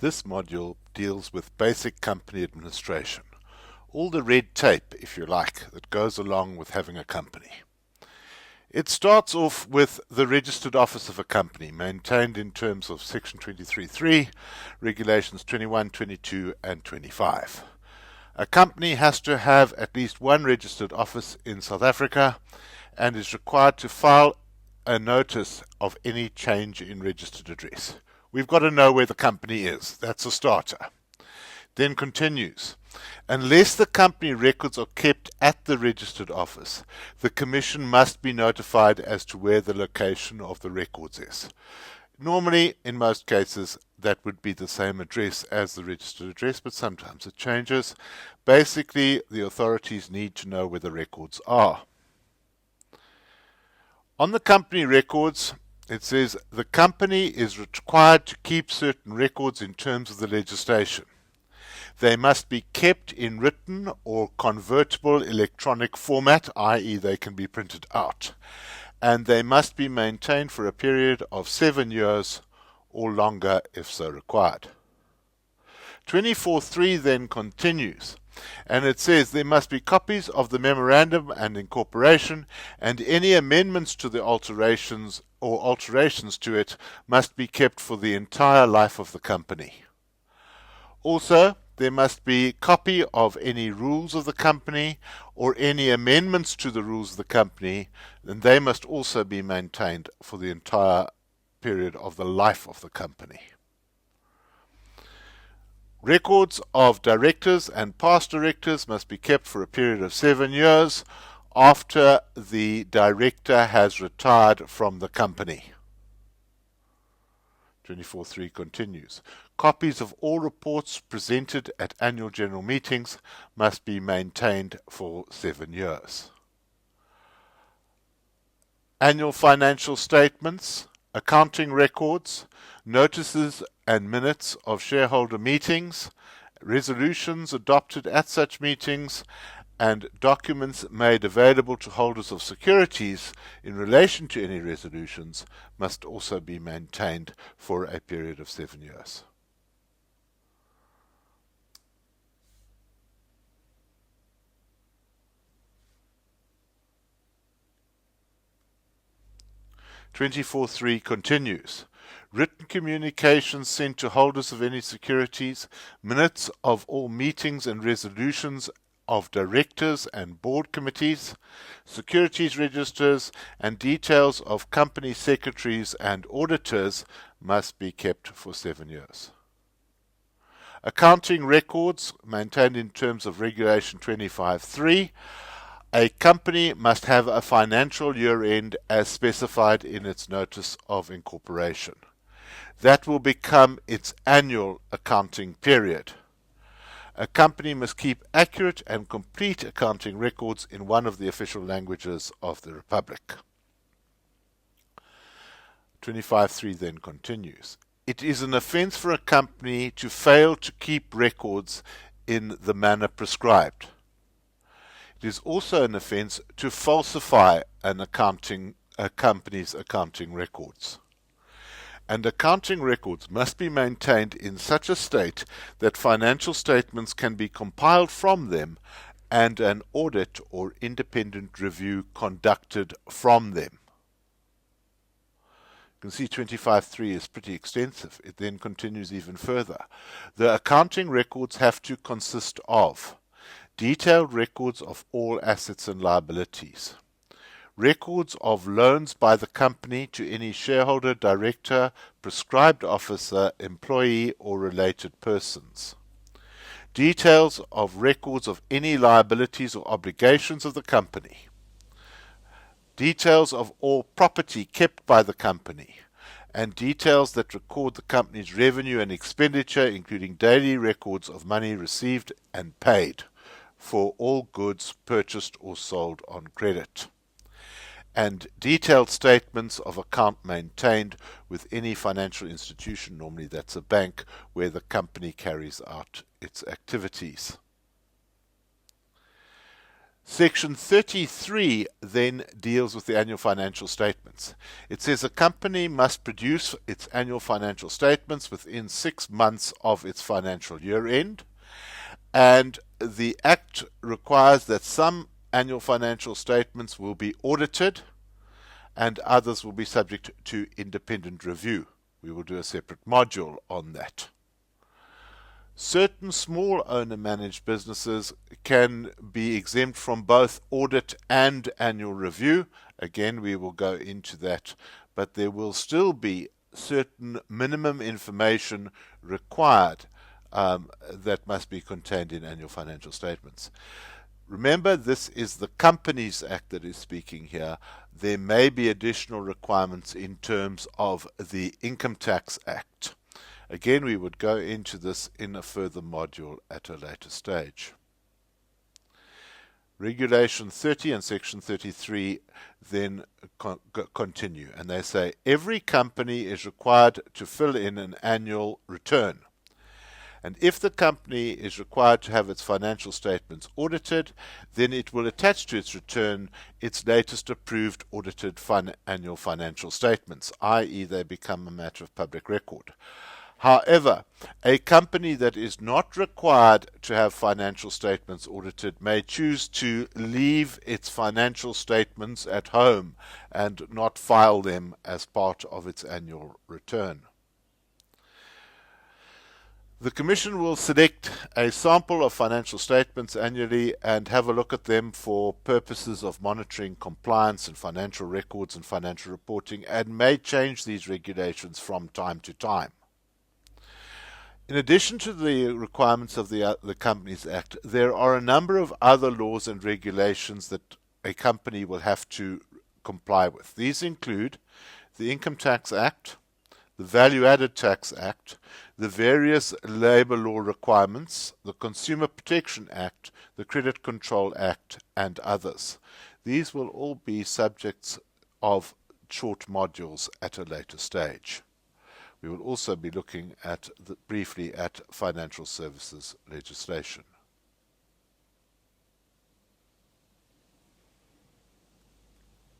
This module deals with basic company administration, all the red tape, if you like, that goes along with having a company. It starts off with the registered office of a company, maintained in terms of Section 23.3, Regulations 21, 22, and 25. A company has to have at least one registered office in South Africa and is required to file a notice of any change in registered address. We've got to know where the company is. That's a starter. Then continues. Unless the company records are kept at the registered office, the Commission must be notified as to where the location of the records is. Normally, in most cases, that would be the same address as the registered address, but sometimes it changes. Basically, the authorities need to know where the records are. On the company records, it says the company is required to keep certain records in terms of the legislation. They must be kept in written or convertible electronic format, i.e. they can be printed out, and they must be maintained for a period of 7 years or longer if so required. 24.3 then continues, and it says there must be copies of the memorandum and incorporation, and any amendments to the alterations to it must be kept for the entire life of the company. Also, there must be a copy of any rules of the company or any amendments to the rules of the company, and they must also be maintained for the entire period of the life of the company. Records of directors and past directors must be kept for a period of 7 years after the director has retired from the company. 24.3 continues. Copies of all reports presented at annual general meetings must be maintained for 7 years. Annual financial statements, accounting records, notices and minutes of shareholder meetings, resolutions adopted at such meetings, and documents made available to holders of securities in relation to any resolutions must also be maintained for a period of 7 years. (24.3) continues. Written communications sent to holders of any securities, minutes of all meetings and resolutions of directors and board committees, securities registers, and details of company secretaries and auditors must be kept for 7 years. Accounting records maintained in terms of Regulation 25.3. A company must have a financial year-end as specified in its notice of incorporation. That will become its annual accounting period. A company must keep accurate and complete accounting records in one of the official languages of the Republic. 25.3 then continues. It is an offence for a company to fail to keep records in the manner prescribed. It is also an offence to falsify a company's accounting records. And accounting records must be maintained in such a state that financial statements can be compiled from them and an audit or independent review conducted from them. You can see 25.3 is pretty extensive. It then continues even further. The accounting records have to consist of detailed records of all assets and liabilities, records of loans by the company to any shareholder, director, prescribed officer, employee, or related persons, details of records of any liabilities or obligations of the company, details of all property kept by the company, and details that record the company's revenue and expenditure, including daily records of money received and paid for all goods purchased or sold on credit, and detailed statements of account maintained with any financial institution, normally that's a bank, where the company carries out its activities. Section 33 then deals with the annual financial statements. It says a company must produce its annual financial statements within 6 months of its financial year end, and the Act requires that some annual financial statements will be audited and others will be subject to independent review. We will do a separate module on that. Certain small owner-managed businesses can be exempt from both audit and annual review. Again, we will go into that, but there will still be certain minimum information required that must be contained in annual financial statements. Remember, this is the Companies Act that is speaking here. There may be additional requirements in terms of the Income Tax Act. Again, we would go into this in a further module at a later stage. Regulation 30 and Section 33 then continue, and they say every company is required to fill in an annual return. And if the company is required to have its financial statements audited, then it will attach to its return its latest approved audited annual financial statements, i.e. they become a matter of public record. However, a company that is not required to have financial statements audited may choose to leave its financial statements at home and not file them as part of its annual return. The Commission will select a sample of financial statements annually and have a look at them for purposes of monitoring compliance and financial records and financial reporting, and may change these regulations from time to time. In addition to the requirements of the Companies Act, there are a number of other laws and regulations that a company will have to comply with. These include the Income Tax Act, the Value Added Tax Act, the various labour law requirements, the Consumer Protection Act, the Credit Control Act, and others. These will all be subjects of short modules at a later stage. We will also be looking at briefly at financial services legislation.